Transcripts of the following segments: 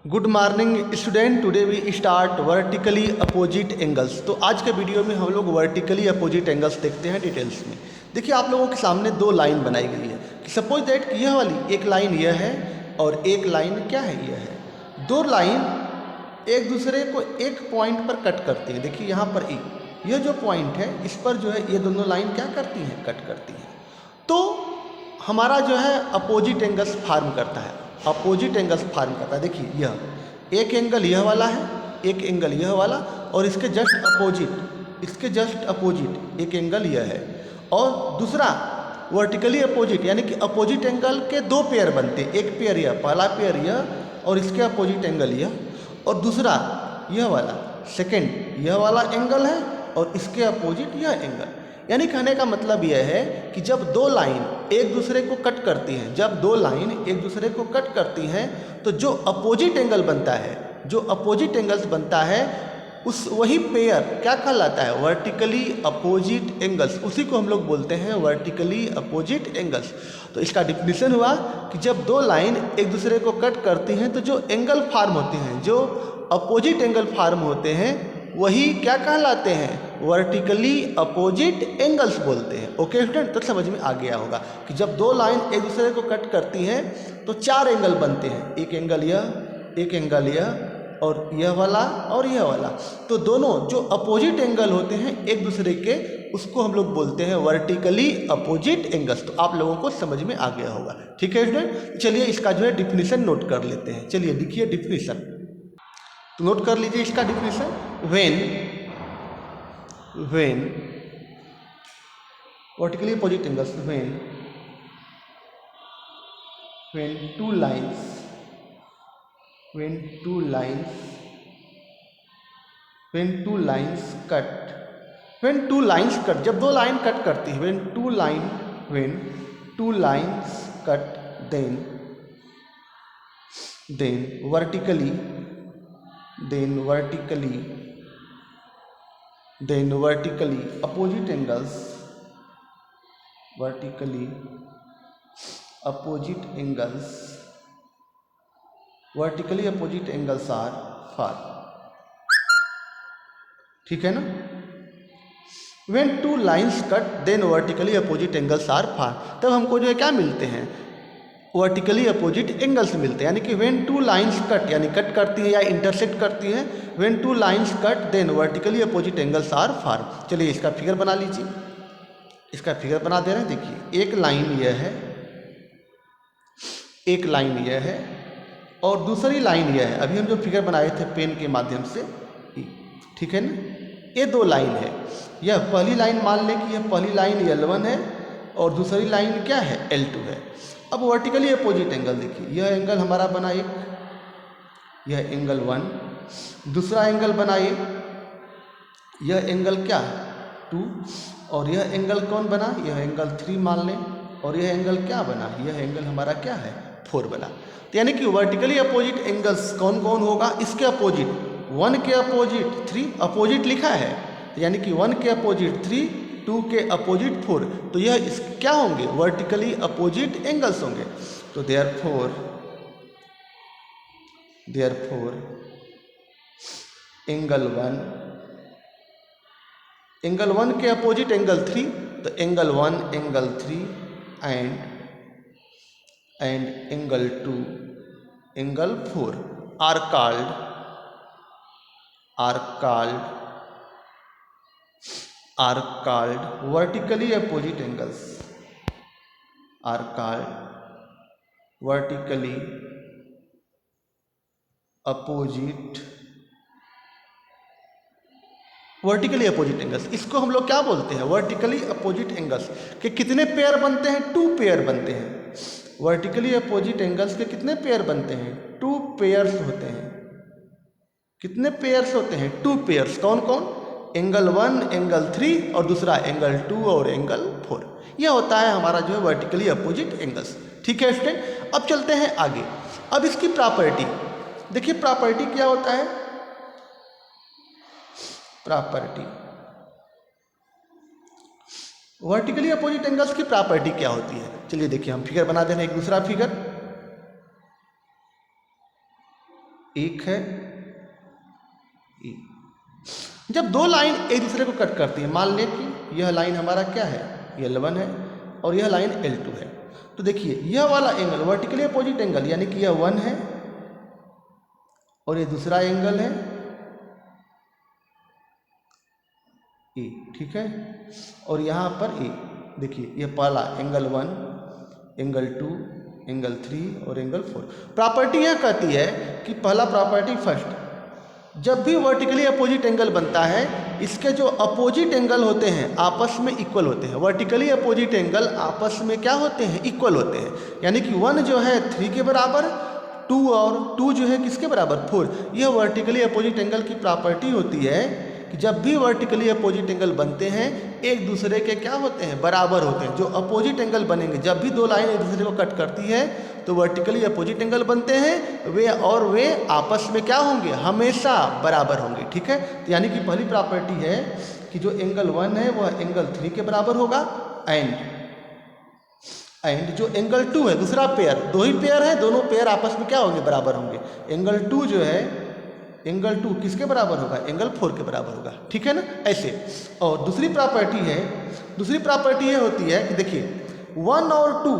Good morning student. Today we start vertically opposite angles. तो आज के वीडियो में हम लोग वर्टिकली अपोजिट एंगल्स देखते हैं डिटेल्स में। देखिए आप लोगों के सामने दो लाइन बनाई गई है कि सपोज दैट यह वाली एक लाइन यह है और एक लाइन क्या है, यह है। दो लाइन एक दूसरे को एक पॉइंट पर कट करती है। देखिए यहाँ पर यह जो पॉइंट है इस पर जो है ये दोनों लाइन क्या करती हैं, कट करती हैं। तो हमारा जो है अपोजिट एंगल्स फॉर्म करता है, अपोजिट एंगल्स फॉर्म करता है। देखिए यह एक एंगल यह वाला है, एक एंगल यह वाला, और इसके जस्ट अपोजिट एक एंगल यह है, और दूसरा वर्टिकली अपोजिट यानी कि अपोजिट एंगल के दो पेयर बनते हैं। एक पेयर यह, पहला पेयर यह और इसके अपोजिट एंगल यह, और दूसरा यह वाला सेकंड यह वाला एंगल है और इसके अपोजिट यह एंगल। यानी कहने का मतलब यह है कि जब दो लाइन एक दूसरे को कट करती हैं, जब दो लाइन एक दूसरे को कट करती हैं तो जो अपोजिट एंगल बनता है, जो अपोजिट एंगल्स बनता है उस वही पेयर क्या कहलाता है, वर्टिकली अपोजिट एंगल्स। उसी को हम लोग बोलते हैं वर्टिकली अपोजिट एंगल्स। तो इसका डिफिनीशन हुआ कि जब दो लाइन एक दूसरे को कट करती हैं तो जो एंगल फॉर्म होते हैं, जो अपोजिट एंगल फॉर्म होते हैं वही क्या कहलाते हैं, वर्टिकली अपोजिट एंगल्स बोलते हैं। ओके स्टूडेंट, तो समझ में आ गया होगा कि जब दो लाइन एक दूसरे को कट करती हैं तो चार एंगल बनते हैं, एक एंगल यह, एक एंगल यह, और यह वाला और यह वाला। तो दोनों जो अपोजिट एंगल होते हैं एक दूसरे के, उसको हम लोग बोलते हैं वर्टिकली अपोजिट एंगल्स। तो आप लोगों को समझ में आ गया होगा। ठीक है स्टूडेंट, चलिए इसका जो है डिफिनीशन नोट कर लेते हैं। चलिए लिखिए डिफिनीशन, तो नोट कर लीजिए इसका definition. when vertically opposite angles, when two lines cut, जब दो लाइन कट करती है, when two lines cut, then vertically opposite angles, are formed। ठीक है ना। when two lines cut then vertically opposite angles are formed, तब हमको जो है क्या मिलते हैं, वर्टिकली अपोजिट एंगल्स मिलते हैं। यानी कि when two lines cut यानी कट करती है या इंटरसेक्ट करती है, when two lines cut then vertically opposite angles are formed। चलिए इसका फिगर बना लीजिए, इसका फिगर बना दे रहे हैं। देखिए एक लाइन यह है, और दूसरी लाइन यह है। अभी हम जो फिगर बनाए थे पेन के माध्यम से, ठीक है ना, ये दो लाइन है। यह पहली लाइन मान लें कि यह पहली लाइन L1 है और दूसरी लाइन क्या है, L2 है। अब वर्टिकली अपोजिट एंगल देखिए, यह एंगल हमारा बना एक, यह एंगल 1, दूसरा एंगल बना एक, यह एंगल क्या 2, और यह एंगल कौन बना, यह एंगल 3 मान लें, और यह एंगल क्या बना, यह एंगल हमारा क्या है 4 बना। तो यानी कि वर्टिकली अपोजिट एंगल्स कौन कौन होगा, इसके अपोजिट 1 के अपोजिट 3, अपोजिट लिखा है, यानी कि 1 के अपोजिट 3, 2 के अपोजिट 4, तो यह इस क्या होंगे, वर्टिकली अपोजिट एंगल्स होंगे। तो देयरफॉर एंगल 1 के अपोजिट एंगल 3, तो angle 1 angle 3 and angle 2 angle 4 are called vertically opposite angles, are called vertically opposite angles. इसको हम लोग क्या बोलते हैं, वर्टिकली अपोजिट एंगल्स के कितने पेयर बनते हैं, 2 पेयर बनते हैं। वर्टिकली अपोजिट एंगल्स के कितने पेयर बनते हैं, 2 पेयर्स होते हैं। कितने पेयर्स होते हैं, 2 पेयर्स। कौन कौन, एंगल 1 एंगल 3 और दूसरा एंगल 2 और एंगल 4। यह होता है हमारा जो है वर्टिकली अपोजिट एंगल्स। ठीक है स्टूडेंट, अब चलते हैं आगे। अब इसकी प्रॉपर्टी देखिए, प्रॉपर्टी क्या होता है, प्रॉपर्टी वर्टिकली अपोजिट एंगल्स की प्रॉपर्टी क्या होती है। चलिए देखिए हम फिगर बना दे रहे हैं, एक दूसरा फिगर। एक है ए। जब दो लाइन एक दूसरे को कट करती है, मान लें कि यह लाइन हमारा क्या है, L1 है और यह लाइन L2 है, तो देखिए यह वाला एंगल वर्टिकली अपोजिट एंगल यानी कि यह 1 है और ये दूसरा एंगल है ए, ठीक है। और यहाँ पर ए, देखिए ये पहला एंगल 1, एंगल 2, एंगल 3 और एंगल 4। प्रॉपर्टी यह कहती है कि पहला प्रॉपर्टी फर्स्ट, जब भी वर्टिकली अपोजिट एंगल बनता है इसके जो अपोजिट एंगल होते हैं आपस में इक्वल होते हैं। वर्टिकली अपोजिट एंगल आपस में क्या होते हैं, इक्वल होते हैं, यानी कि 1 जो है 3 के बराबर, 2 और 2 जो है किसके बराबर, 4। यह वर्टिकली अपोजिट एंगल की प्रॉपर्टी होती है कि जब भी वर्टिकली अपोजिट एंगल बनते हैं एक दूसरे के क्या होते हैं, बराबर होते हैं। जो अपोजिट एंगल बनेंगे, जब भी दो लाइन एक दूसरे को कट करती है तो वर्टिकली अपोजिट एंगल बनते हैं वे आपस में क्या होंगे, हमेशा बराबर होंगे, ठीक है। तो यानी कि पहली प्रॉपर्टी है कि जो एंगल 1 है वह एंगल 3 के बराबर होगा एंड जो एंगल 2 है, दूसरा पेयर, दो ही पेयर है, दोनों पेयर आपस में क्या होंगे, बराबर होंगे। एंगल 2 जो है, एंगल 2 किसके बराबर होगा, एंगल 4 के बराबर होगा, ठीक है ना, ऐसे। और दूसरी प्रॉपर्टी ये होती है कि देखिए 1 और 2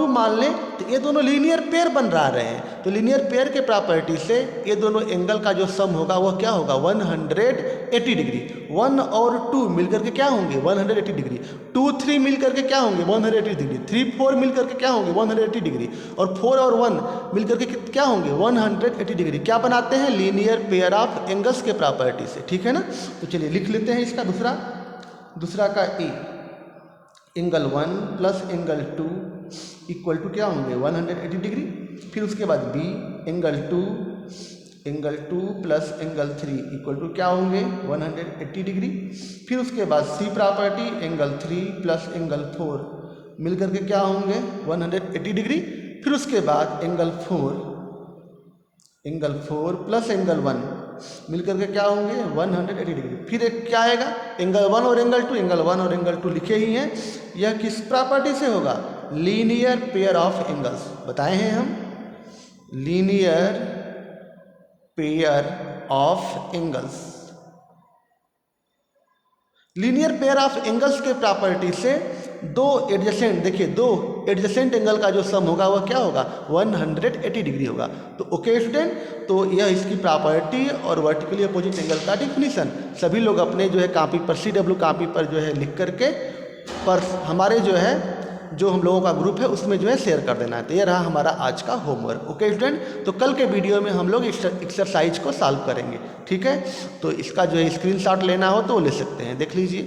मान लें तो ये दोनों लीनियर पेयर बन रहे हैं, तो लीनियर पेयर के प्रॉपर्टी से ये दोनों एंगल का जो सम होगा वह क्या होगा, 180 डिग्री। 1 और 2 मिलकर के क्या होंगे, 180 डिग्री। 2, 3 मिलकर के क्या होंगे, 180 डिग्री। 3, 4 मिलकर के क्या होंगे, 180 डिग्री। और 4 और 1 मिलकर के क्या होंगे, 180 डिग्री। क्या बनाते हैं, लीनियर पेयर ऑफ एंगल्स के प्रॉपर्टी से, ठीक है ना। तो चलिए लिख लेते हैं इसका दूसरा का A, angle 1 plus angle 2 equal to क्या होंगे, 180 डिग्री। फिर उसके बाद B, angle 2 plus angle 3 equal to क्या होंगे, 180 डिग्री। फिर उसके बाद C property, angle 3 plus angle 4 मिलकर के क्या होंगे, 180 डिग्री। फिर उसके बाद एंगल 4 प्लस एंगल 1 मिलकर के क्या होंगे, 180 डिग्री। फिर एक क्या आएगा, एंगल 1 और एंगल 2, एंगल 1 और एंगल 2 लिखे ही हैं। यह किस प्रॉपर्टी से होगा, लीनियर पेयर ऑफ एंगल्स, बताए हैं हम, linear pair of angles. Linear pair of angles के प्रॉपर्टी से दो एडजेसेंट एंगल का जो सम होगा वह क्या होगा, 180 डिग्री होगा। तो ओके स्टूडेंट, तो यह इसकी प्रॉपर्टी और वर्टिकली अपोजिट एंगल का डिफिनीशन सभी लोग अपने जो है कापी पर, CW कापी पर जो है लिख करके पर हमारे जो हम लोगों का ग्रुप है उसमें जो है शेयर कर देना है। तो ये रहा हमारा आज का होमवर्क। ओके स्टूडेंट, तो कल के वीडियो में हम लोग एक्सरसाइज को सॉल्व करेंगे, ठीक है। तो इसका जो है स्क्रीनशॉट लेना हो तो वो ले सकते हैं, देख लीजिए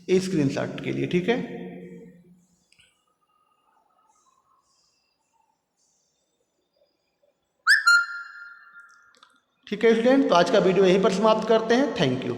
इस स्क्रीनशॉट के लिए, ठीक है। ठीक है स्टूडेंट, तो आज का वीडियो यहीं पर समाप्त करते हैं। Thank you.